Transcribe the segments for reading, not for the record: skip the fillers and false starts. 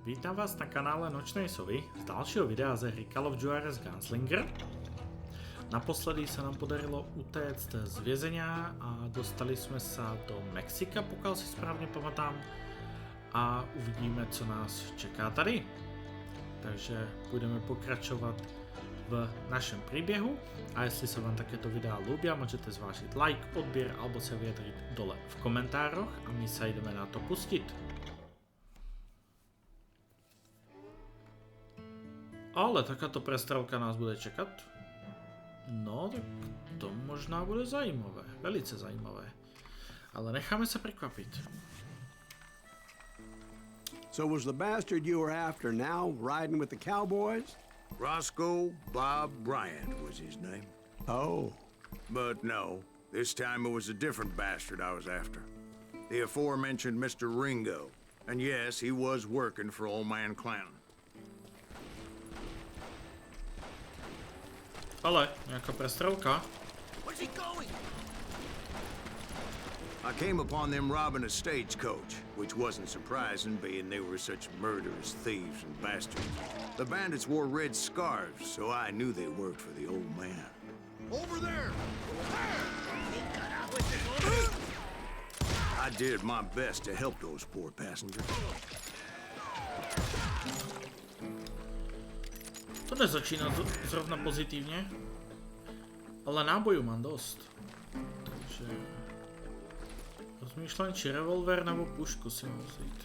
Vítam vás na kanále Nočnej Sovy z ďalšieho videa z hry Call of Juarez Gunslinger. Naposledy sa nám podarilo utéct z vězenia a dostali sme sa do Mexika, pokiaľ si správne pamätám. A uvidíme, co nás čeká tady. Takže budeme pokračovať v našem príbehu. A jestli sa vám takéto videá ľúbia, môžete zvážiť like, odbier alebo sa vyjadriť dole v komentároch a my sa ideme na to pustiť. Ale takáto prestrelka nás bude čekat. No, tak to možná bude zajímavé. Velice zajímavé. Ale necháme sa prekvapiť. So was the bastard you were after now riding with the cowboys? Roscoe Bob Bryant was his name. Oh. But no, this time it was a different bastard I was after. The aforementioned Mr. Ringo. And yes, he was working for Old Man Clanton. Ale, nejaká prestrelka. Where's he going? I came upon them robbing a stagecoach, which wasn't surprising, being they were such murderous thieves and bastards. The bandits wore red scarves, so I knew they worked for the old man. Over there! I did my best to help those poor passengers. To nezačína zrovna pozitívne, ale nábojů mám dosť. Takže rozmýšľam, či revolver nebo pušku si mám vzít.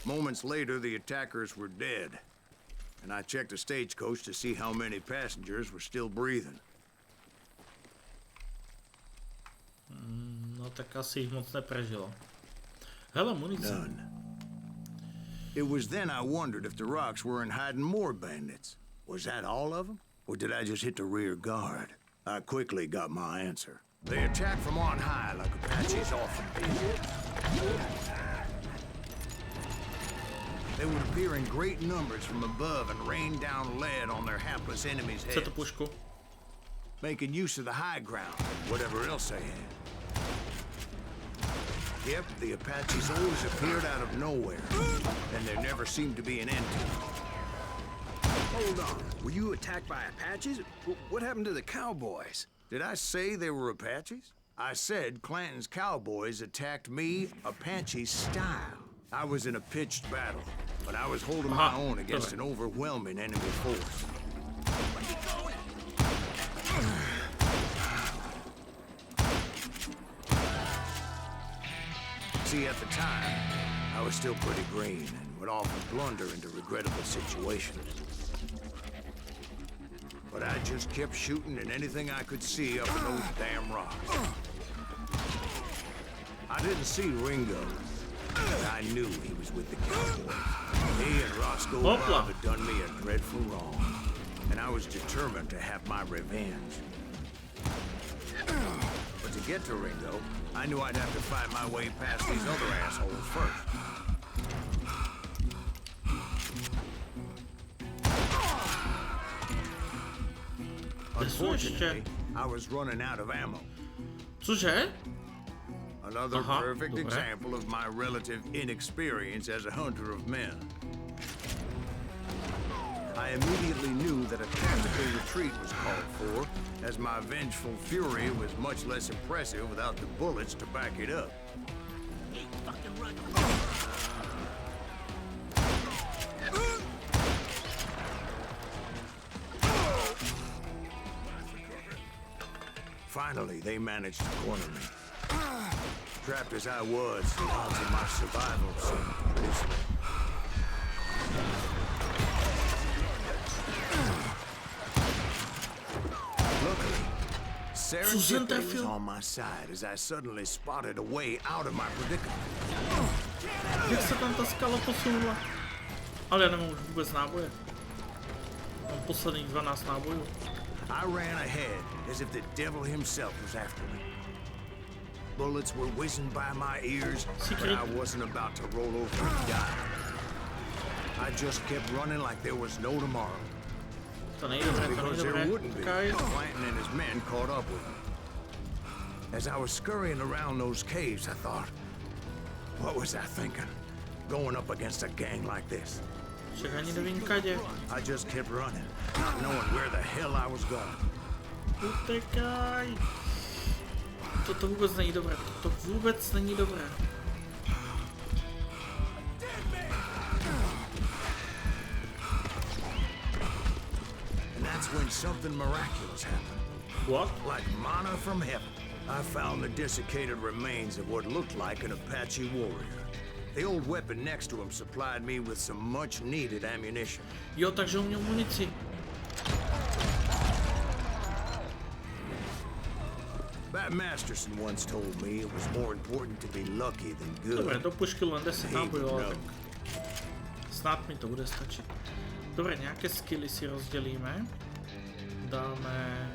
Moments later, the attackers were dead, and I checked the stagecoach to see how many passengers were still breathing. No tak asi ich moc neprežilo. Hele, munice. None. It was then I wondered if the rocks weren't hiding more bandits. Was that all of them? Or did I just hit the rear guard? I quickly got my answer. They attacked from on high like Apaches often do. They would appear in great numbers from above and rain down lead on their hapless enemies' Chce to heads, pušku. making use of the high ground, whatever else they had. Yep, the Apaches always appeared out of nowhere, and there never seemed to be an end to them. Hold on. Were you attacked by Apaches? What happened to the cowboys? Did I say they were Apaches? I said Clanton's cowboys attacked me Apache style. I was in a pitched battle, but I was holding my own against an overwhelming enemy force. See, at the time, I was still pretty green and would often blunder into regrettable situations. But I just kept shooting at anything I could see up in those damn rocks. I didn't see Ringo, but I knew he was with the cowboys. He and Roscoe Bob had done me a dreadful wrong, and I was determined to have my revenge. But to get to Ringo, I knew I'd have to fight my way past these other assholes first. Unfortunately, I was running out of ammo. Cože? Another perfect example of my relative inexperience as a hunter of men. I immediately knew that a tactical retreat was called for, as my vengeful fury was much less impressive without the bullets to back it up. Finally, they managed to corner me. Trapped as I was, the odds of my survival seemed pretty slim. Luckily, serendipity was on my side as I suddenly spotted a way out of my predicament. Jak se tam ta skala posunula? Ale já nemám už vůbec náboje. Mám posledních 12 nábojů. I ran ahead as if the devil himself was after me. Bullets were whizzing by my ears, but I wasn't about to roll over and die. I just kept running like there was no tomorrow. Because there wouldn't be. Clanton and his men caught up with me. As I was scurrying around those caves, I thought, What was I thinking? Going up against a gang like this. Však ani nevím kade. I just kept running, not knowing where the hell I was going. Utekaj! Toto vůbec není dobré, toto vůbec není dobré. And that's when something miraculous happened. What? Like manna from heaven. I found the desiccated remains of what looked like an Apache warrior. The old weapon next to him supplied me with some much-needed ammunition. Jo, takže on měl munici. Bat Masterson once told me it was more important to be lucky than good. Dobre, do pušky len 10 nábojov, ale tak snad mi to bude stačiť. Dobre, nejaké skilly si rozdelíme. Dáme...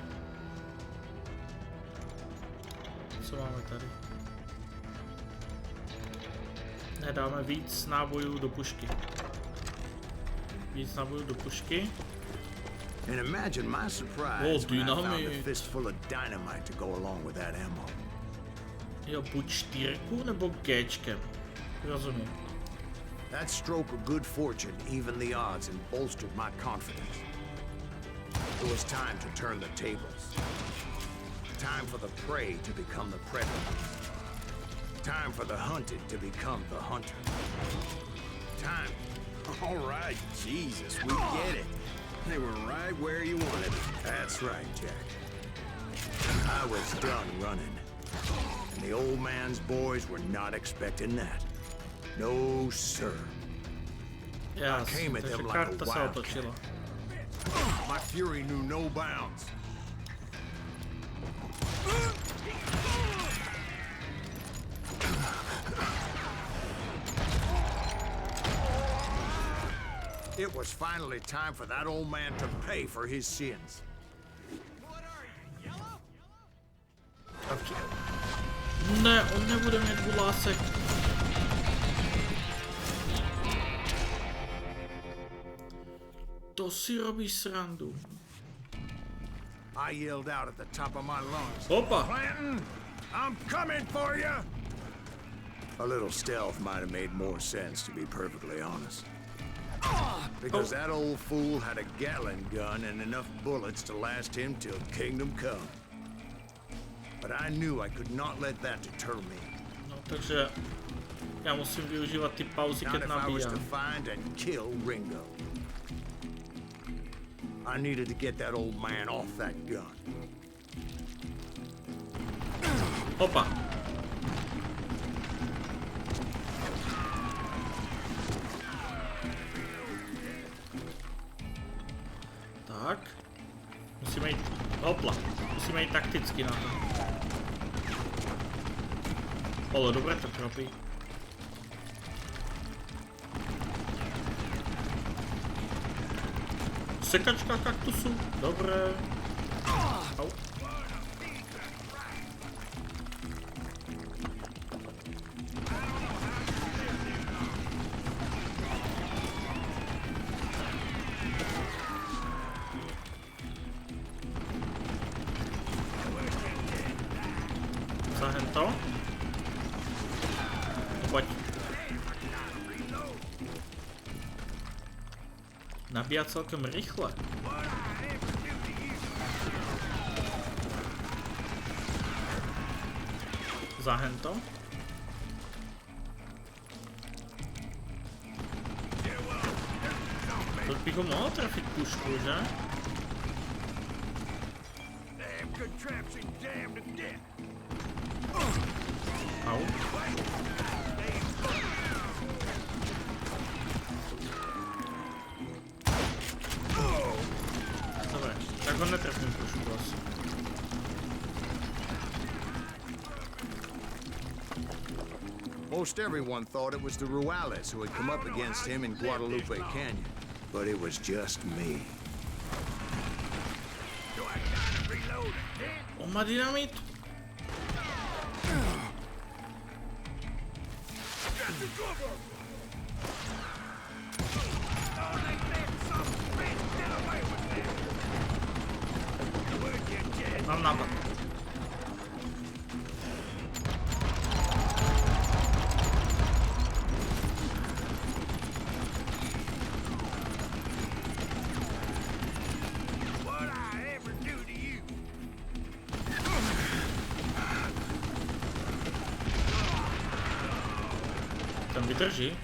Co máme tady? Ne, dáme víc nábojů do pušky. Víc nábojů do pušky. And imagine my surprise when I found a fistful of dynamite to go along with that ammo. Jo, buď 4 nebo Gčkem. Rozumím. That stroke of good fortune evened the odds and bolstered my confidence. It was time to turn the tables. Time for the prey to become the predator. Time for the hunted to become the hunter. Time. All right, Jesus, we get it. They were right where you wanted them. That's right, Jack. I was done running. And the old man's boys were not expecting that. No, sir. Ja, I came at them like a wildcat. My fury knew no bounds. It was finally time for that old man to pay for his sins. Ne, on nebude mít gulásek. To si robíš srandu. I yelled out at the top of my lungs. Opa! Clanton, I'm coming for you! A little stealth might have made more sense, to be perfectly honest. Because that old fool had a Gatling gun and enough bullets to last him till kingdom come. But I knew I could not let that deter me. No, takže ja musím využívať ty pauzy, Not keď if I was nabíjam. to find and kill Ringo. I needed to get that old man off that gun. Opa! Tak. Musíme jít... Hopla. Musíme jít takticky na to. Ale dobre to tropí. Sekačka kaktusu. Dobre. Au. Zahem to. Poď. Nabíja celkem rýchle. Zahem to. To bych ho mohl trafit pušku, že? Au. Dobre, tak ho netrefím pušku asi. Most everyone thought it was the Ruales who had come up against him in Guadalupe Canyon, but it was just me. On má dynamit? Mám nápad. Ten vydrží.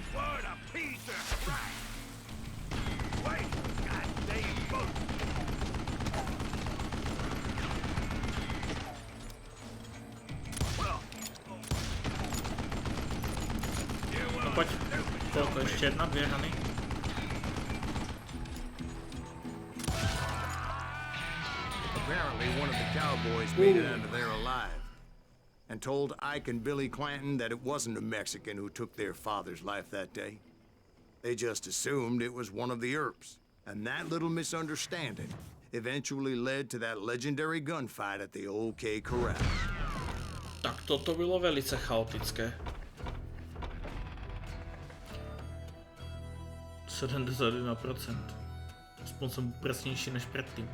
No pojď. Koľko? Ešte jedna, dvě rany. Apparently one of the cowboys made it out of there alive and told Ike and Billy Clanton that it wasn't a Mexican who took their father's life that day. They just assumed it was one of the Earps, and that little misunderstanding eventually led to that legendary gunfight at the OK Corral. Tak toto bylo velice chaotické. 71%. Aspoň jsem presnější než předtím.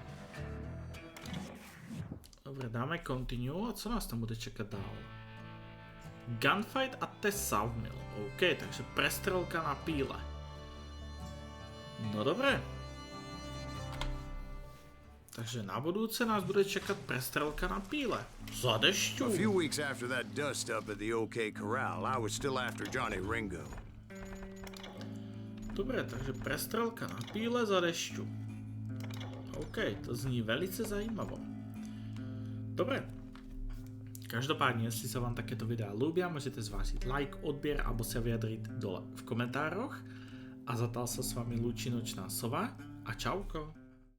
Dobre, dáme continue a co nás tam bude čekat dál? Gunfight at the Sawmill. OK, takže prestrelka na píle. No dobré. Takže na budúce nás bude čekat prestrelka na píle. Za dešťu. A few weeks after that dust up at the OK Corral, I was still after Johnny Ringo. Dobre, takže prestrelka na píle za dešťu. OK, to zní velice zajímavo. Dobre. Každopádne, jestli sa vám takéto videa ľúbia, môžete zvážiť like, odbier alebo sa vyjadriť dole v komentároch. A zatal sa s vami lúči Nočná Sova a čauko.